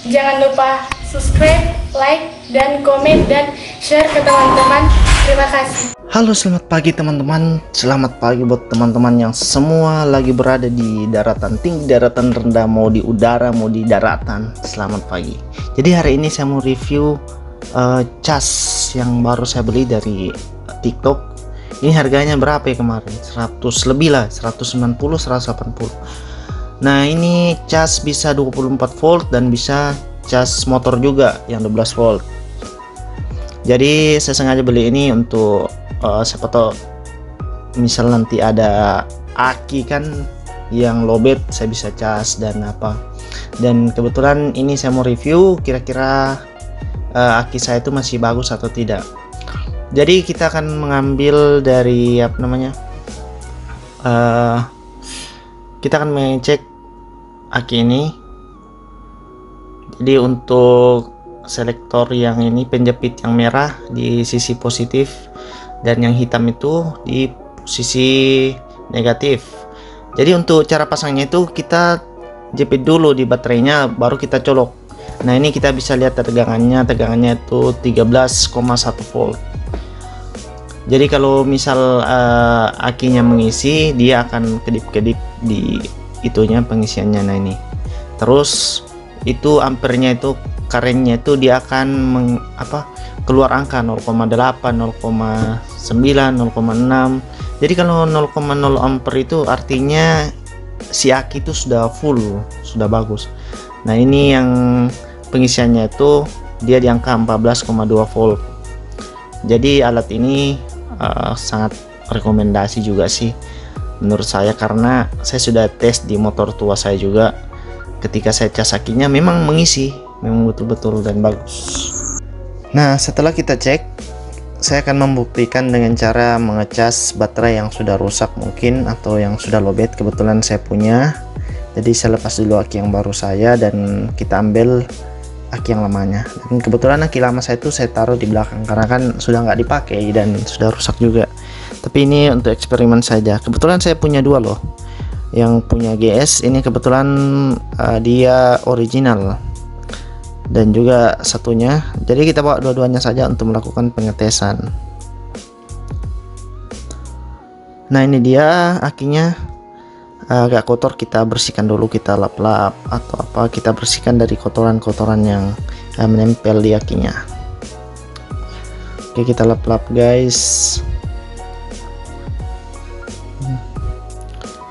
Jangan lupa subscribe, like, dan komen, dan share ke teman-teman. Terima kasih. Halo, selamat pagi teman-teman. Selamat pagi buat teman-teman yang semua lagi berada di daratan tinggi, daratan rendah, mau di udara, mau di daratan. Selamat pagi. Jadi hari ini saya mau review cas yang baru saya beli dari TikTok. Ini harganya berapa ya kemarin? 100 lebih lah, 190, 180. Nah, ini cas bisa 24 volt dan bisa cas motor juga yang 12 volt. Jadi saya sengaja beli ini untuk siapa tahu misal nanti ada aki kan yang lowbat, saya bisa cas dan apa. Dan kebetulan ini saya mau review kira-kira aki saya itu masih bagus atau tidak. Jadi kita akan mengambil dari apa namanya, kita akan mengecek aki ini. Jadi untuk selektor yang ini, penjepit yang merah di sisi positif dan yang hitam itu di sisi negatif. Jadi untuk cara pasangnya itu kita jepit dulu di baterainya, baru kita colok. Nah, ini kita bisa lihat tegangannya itu 13,1 volt. Jadi kalau misal akinya mengisi, dia akan kedip-kedip di itunya pengisiannya. Nah, ini terus itu ampernya itu, karennya itu dia akan keluar angka 0,8, 0,9, 0,6. Jadi kalau 0,0 ampere itu artinya si aki itu sudah full, sudah bagus. Nah, ini yang pengisiannya itu dia di angka 14,2 volt. Jadi alat ini sangat rekomendasi juga sih menurut saya, karena saya sudah tes di motor tua saya juga. Ketika saya cas akinya memang mengisi, memang betul-betul dan bagus. Nah, setelah kita cek, saya akan membuktikan dengan cara mengecas baterai yang sudah rusak mungkin atau yang sudah lowbat. Kebetulan saya punya, jadi saya lepas dulu aki yang baru saya dan kita ambil aki yang lamanya. Dan kebetulan aki lama saya itu saya taruh di belakang karena kan sudah nggak dipakai dan sudah rusak juga. Tapi ini untuk eksperimen saja. Kebetulan saya punya dua loh. Yang punya GS ini kebetulan dia original, dan juga satunya, jadi kita bawa dua-duanya saja untuk melakukan pengetesan. Nah, ini dia akinya agak kotor, kita bersihkan dulu, kita lap-lap atau apa, kita bersihkan dari kotoran-kotoran yang menempel di akinya. Oke, kita lap-lap guys.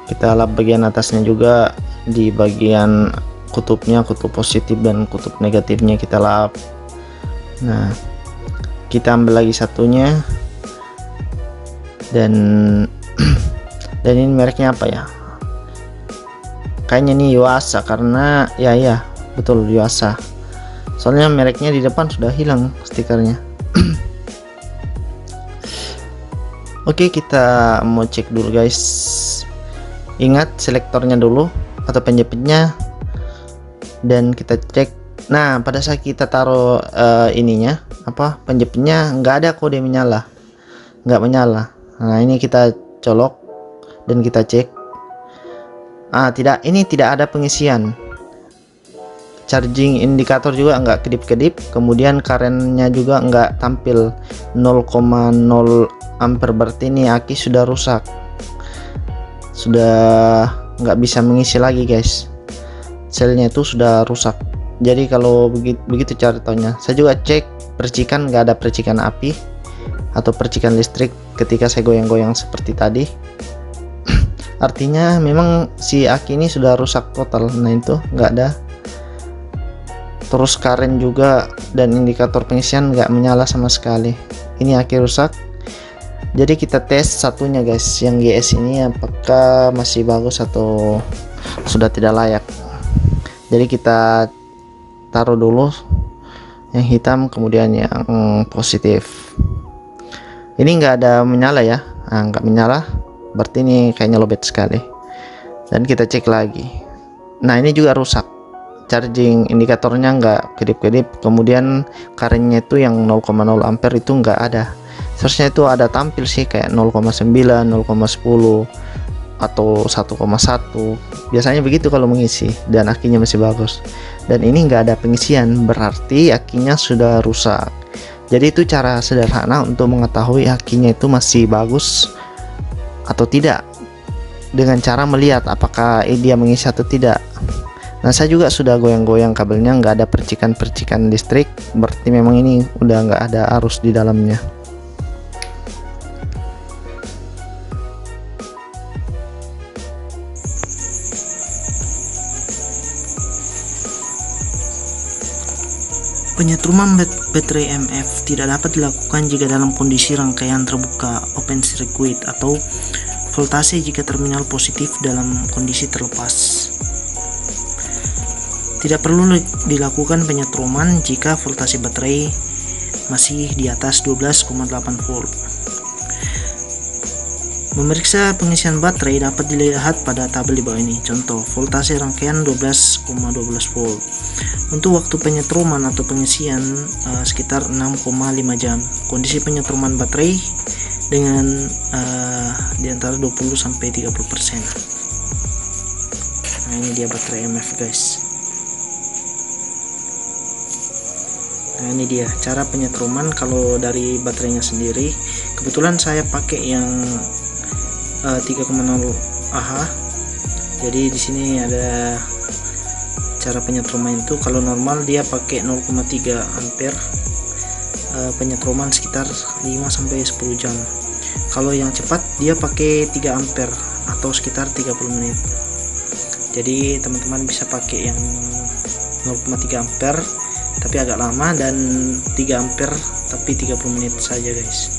Kita lap bagian atasnya juga, di bagian kutubnya, kutub positif dan kutub negatifnya kita lap. Nah, kita ambil lagi satunya, dan ini mereknya apa ya, kayaknya nih Yuasa, karena ya betul Yuasa, soalnya mereknya di depan sudah hilang stikernya. Oke, kita mau cek dulu guys. Ingat selektornya dulu atau penjepitnya, dan kita cek. Nah, pada saat kita taruh ininya penjepitnya, nggak ada kode menyala, nggak menyala. Nah, ini kita colok dan kita cek. Ini tidak ada pengisian. Charging indikator juga nggak kedip-kedip, kemudian karennya juga nggak tampil 0,0 ampere, berarti ini aki sudah rusak, sudah nggak bisa mengisi lagi guys, selnya itu sudah rusak. Jadi kalau begitu cara taunya. Saya juga cek percikan, nggak ada percikan api atau percikan listrik ketika saya goyang-goyang seperti tadi. Artinya memang si aki ini sudah rusak total. Nah, itu nggak ada. Terus karen juga dan indikator pengisian nggak menyala sama sekali. Ini aki rusak. Jadi kita tes satunya guys, yang GS ini apakah masih bagus atau sudah tidak layak. Jadi kita taruh dulu yang hitam, kemudian yang positif. Ini nggak ada menyala ya, nggak menyala, berarti ini kayaknya lowbat sekali. Dan kita cek lagi. Nah, ini juga rusak, charging indikatornya nggak kedip-kedip, kemudian karennya itu yang 0,0 ampere itu nggak ada. Seharusnya itu ada tampil sih kayak 0,9, 0,10. atau 1,1. Biasanya begitu kalau mengisi dan akinya masih bagus. Dan ini nggak ada pengisian, berarti akinya sudah rusak. Jadi itu cara sederhana untuk mengetahui akinya itu masih bagus atau tidak, dengan cara melihat apakah dia mengisi atau tidak. Nah, saya juga sudah goyang-goyang kabelnya, nggak ada percikan-percikan listrik, berarti memang ini udah nggak ada arus di dalamnya. Penyetruman baterai MF tidak dapat dilakukan jika dalam kondisi rangkaian terbuka open circuit atau voltase jika terminal positif dalam kondisi terlepas. Tidak perlu dilakukan penyetruman jika voltase baterai masih di atas 12,8 volt. Memeriksa pengisian baterai dapat dilihat pada tabel di bawah ini. Contoh, voltase rangkaian 12,12 volt. Untuk waktu penyetruman atau pengisian sekitar 6,5 jam. Kondisi penyetruman baterai dengan di antara 20 sampai 30%. Nah, ini dia baterai MF, guys. Nah, ini dia cara penyetruman kalau dari baterainya sendiri. Kebetulan saya pakai yang 3,0 Ah. Jadi di sini ada cara penyetruman itu. Kalau normal dia pakai 0,3 ampere, penyetruman sekitar 5 sampai 10 jam. Kalau yang cepat dia pakai 3 ampere atau sekitar 30 menit. Jadi teman-teman bisa pakai yang 0,3 ampere tapi agak lama, dan 3 ampere tapi 30 menit saja, guys.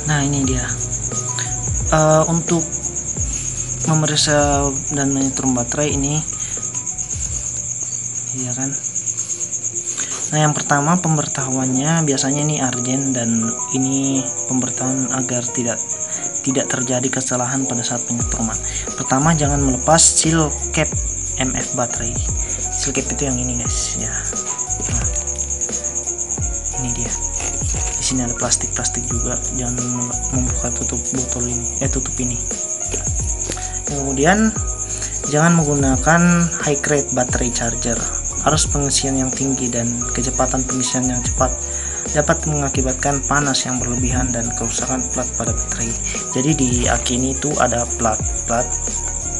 Nah, ini dia untuk memeriksa dan menyetrum baterai ini, ya kan. Nah, yang pertama pemberitahuannya biasanya ini arjen, dan ini pemberitahuan agar tidak terjadi kesalahan pada saat penyetruman. Pertama, jangan melepas seal cap MF baterai. Seal cap itu yang ini, guys, ya. Nah, ini dia. Di sini ada plastik juga, jangan membuka tutup botol ini, tutup ini. Kemudian jangan menggunakan high grade battery charger. Arus pengisian yang tinggi dan kecepatan pengisian yang cepat dapat mengakibatkan panas yang berlebihan dan kerusakan plat pada baterai. Jadi di aki ini tuh ada plat,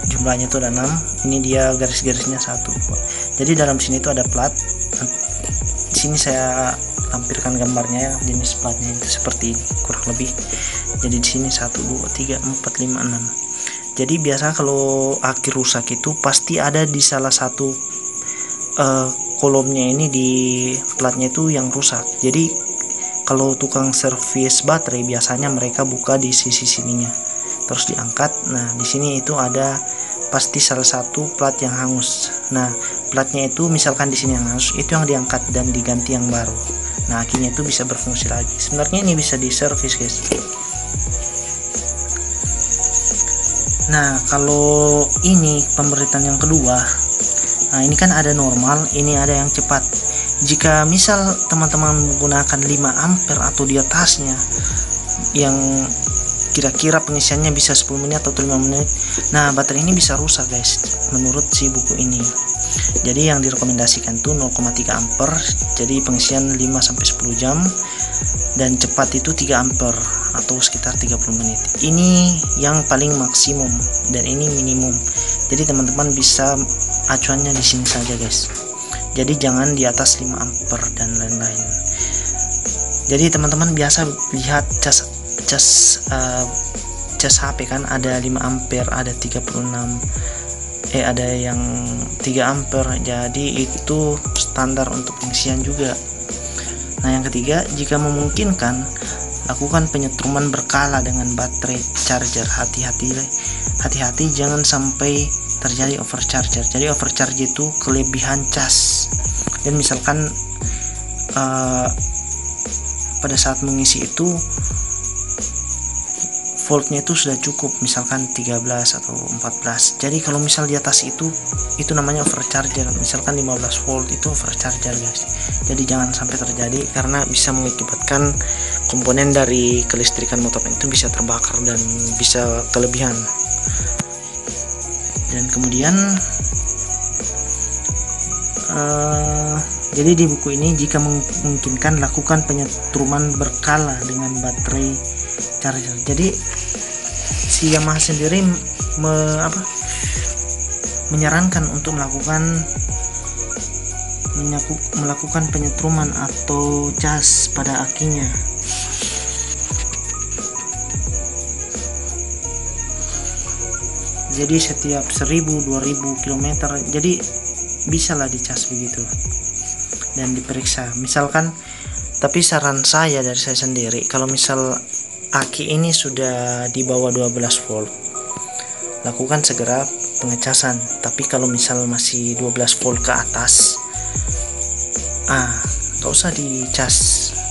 jumlahnya tuh ada 6. Ini dia garis-garisnya 1. Jadi dalam sini tuh ada plat. Di sini saya tampilkan gambarnya, jenis platnya itu seperti ini kurang lebih. Jadi di sini 1, 2, 3, 4, 5, 6. Jadi biasa kalau aki rusak itu pasti ada di salah satu kolomnya ini, di platnya itu yang rusak. Jadi kalau tukang servis baterai biasanya mereka buka di sisi sininya terus diangkat. Nah, di sini itu ada pasti salah satu plat yang hangus. Nah, platnya itu misalkan di sini yang hangus, itu yang diangkat dan diganti yang baru. Nah, akinya itu bisa berfungsi lagi. Sebenarnya ini bisa diservis, guys. Nah, kalau ini pemberitaan yang kedua, nah ini kan ada normal, ini ada yang cepat. Jika misal teman-teman menggunakan 5 ampere atau di atasnya, yang kira-kira pengisiannya bisa 10 menit atau 5 menit, nah baterai ini bisa rusak, guys, menurut si buku ini. Jadi yang direkomendasikan tuh 0,3 ampere, jadi pengisian 5-10 jam, dan cepat itu 3 ampere atau sekitar 30 menit. Ini yang paling maksimum dan ini minimum. Jadi teman-teman bisa acuannya di sini saja, guys. Jadi jangan di atas 5 ampere dan lain-lain. Jadi teman-teman biasa lihat cas HP kan ada 5 ampere, ada 36, ada yang 3 ampere. Jadi itu standar untuk pengisian juga. Nah, yang ketiga, jika memungkinkan lakukan penyetruman berkala dengan baterai charger. Hati-hati jangan sampai terjadi overcharger. Jadi overcharge itu kelebihan cas. Dan misalkan pada saat mengisi itu voltnya itu sudah cukup, misalkan 13 atau 14. Jadi kalau misal di atas itu namanya overcharger. Misalkan 15 volt itu overcharger guys. Jadi jangan sampai terjadi, karena bisa mengakibatkan komponen dari kelistrikan motor itu bisa terbakar dan bisa kelebihan. Dan kemudian jadi di buku ini, jika memungkinkan lakukan penyetruman berkala dengan baterai charger. Jadi si Yamaha sendiri menyarankan untuk melakukan penyetruman atau cas pada akinya. Jadi setiap 1000-2000 km jadi bisalah dicas begitu dan diperiksa misalkan. Tapi saran saya dari saya sendiri, kalau misal aki ini sudah di bawah 12 volt, lakukan segera pengecasan. Tapi kalau misal masih 12 volt ke atas, gak usah dicas,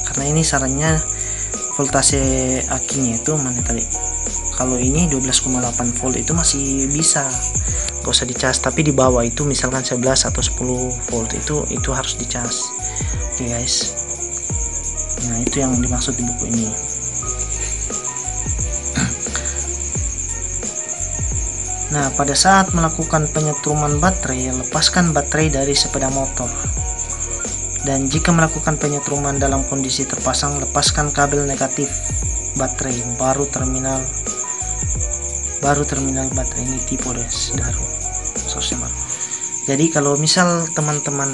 karena ini sarannya voltase akinya itu mana tadi, kalau ini 12,8 volt itu masih bisa, gak usah dicas. Tapi di bawah itu misalkan 11 atau 10 volt itu harus dicas. Oke guys, nah itu yang dimaksud di buku ini. Nah, pada saat melakukan penyetruman baterai, lepaskan baterai dari sepeda motor. Dan jika melakukan penyetruman dalam kondisi terpasang, lepaskan kabel negatif baterai, baru terminal baterai ini tipe daru. Jadi kalau misal teman-teman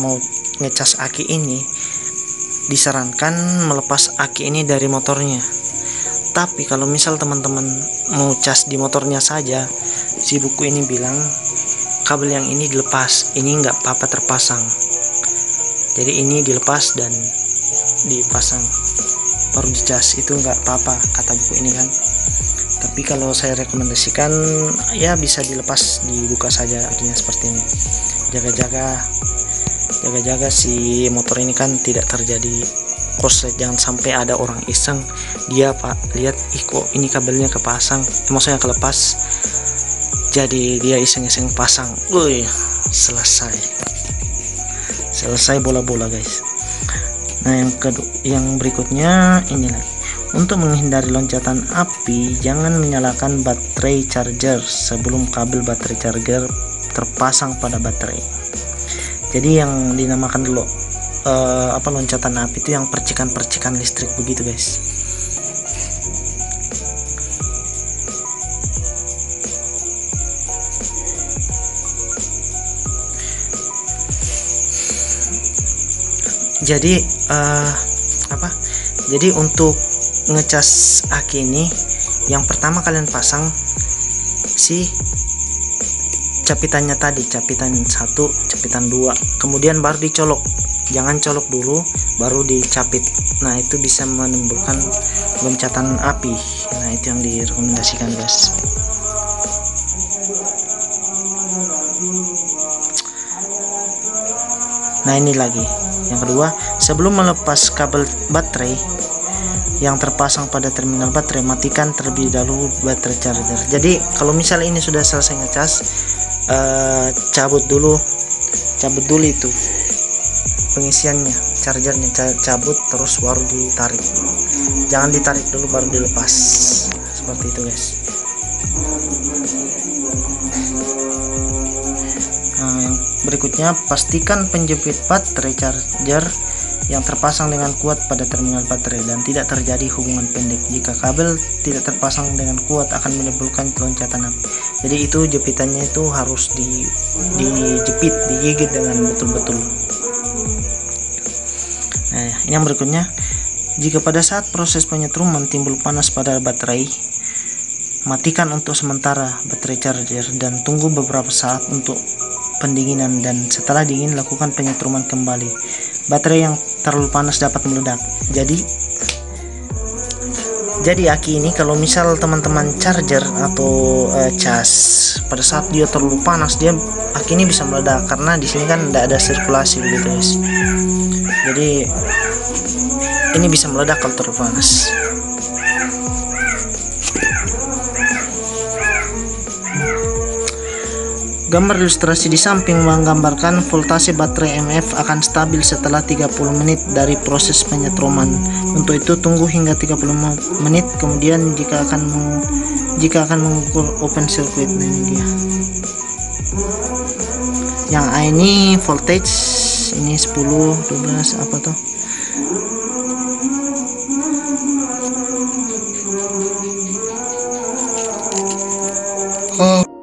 mau ngecas aki ini, disarankan melepas aki ini dari motornya. Tapi kalau misal teman-teman mau cas di motornya saja, si buku ini bilang kabel yang ini dilepas, ini nggak apa-apa terpasang. Jadi ini dilepas dan dipasang baru dicas, itu nggak apa-apa kata buku ini kan. Tapi kalau saya rekomendasikan ya bisa dilepas, dibuka saja akinya seperti ini. Jaga-jaga si motor ini kan tidak terjadi korslet. Jangan sampai ada orang iseng, dia lihat kok ini kabelnya kepasang, maksudnya kelepas, jadi dia iseng-iseng pasang, selesai bola-bola guys. Nah yang berikutnya ini lagi, untuk menghindari loncatan api, jangan menyalakan baterai charger sebelum kabel baterai charger terpasang pada baterai. Jadi yang dinamakan dulu loncatan api itu yang percikan-percikan listrik begitu guys. Jadi jadi untuk ngecas aki ini, yang pertama kalian pasang si capitannya tadi, capitan 1, capitan 2, kemudian baru dicolok. Jangan colok dulu baru dicapit. Nah itu bisa menimbulkan loncatan api. Nah itu yang direkomendasikan guys. Nah ini lagi yang kedua, sebelum melepas kabel baterai yang terpasang pada terminal baterai, matikan terlebih dahulu baterai charger. Jadi kalau misalnya ini sudah selesai ngecas, cabut dulu itu pengisiannya, chargernya, cabut terus baru ditarik. Jangan ditarik dulu baru dilepas, seperti itu guys. Nah, yang berikutnya, pastikan penjepit baterai charger yang terpasang dengan kuat pada terminal baterai dan tidak terjadi hubungan pendek. Jika kabel tidak terpasang dengan kuat akan menimbulkan loncatan api. Jadi itu jepitannya itu harus dijepit, digigit dengan betul-betul. Nah, ini yang berikutnya, jika pada saat proses penyetruman timbul panas pada baterai, matikan untuk sementara baterai charger dan tunggu beberapa saat untuk pendinginan, dan setelah dingin lakukan penyetruman kembali. Baterai yang terlalu panas dapat meledak. Jadi aki ini kalau misal teman-teman charger atau cas pada saat dia terlalu panas, aki ini bisa meledak karena di sini kan tidak ada sirkulasi begitu guys. Jadi ini bisa meledak kalau terlalu panas. Gambar ilustrasi di samping menggambarkan voltase baterai MF akan stabil setelah 30 menit dari proses penyetroman. Untuk itu tunggu hingga 30 menit, kemudian jika akan mengukur open circuit. Nah, ini dia. Yang A ini voltage, ini 10, 12 apa tuh? Oh.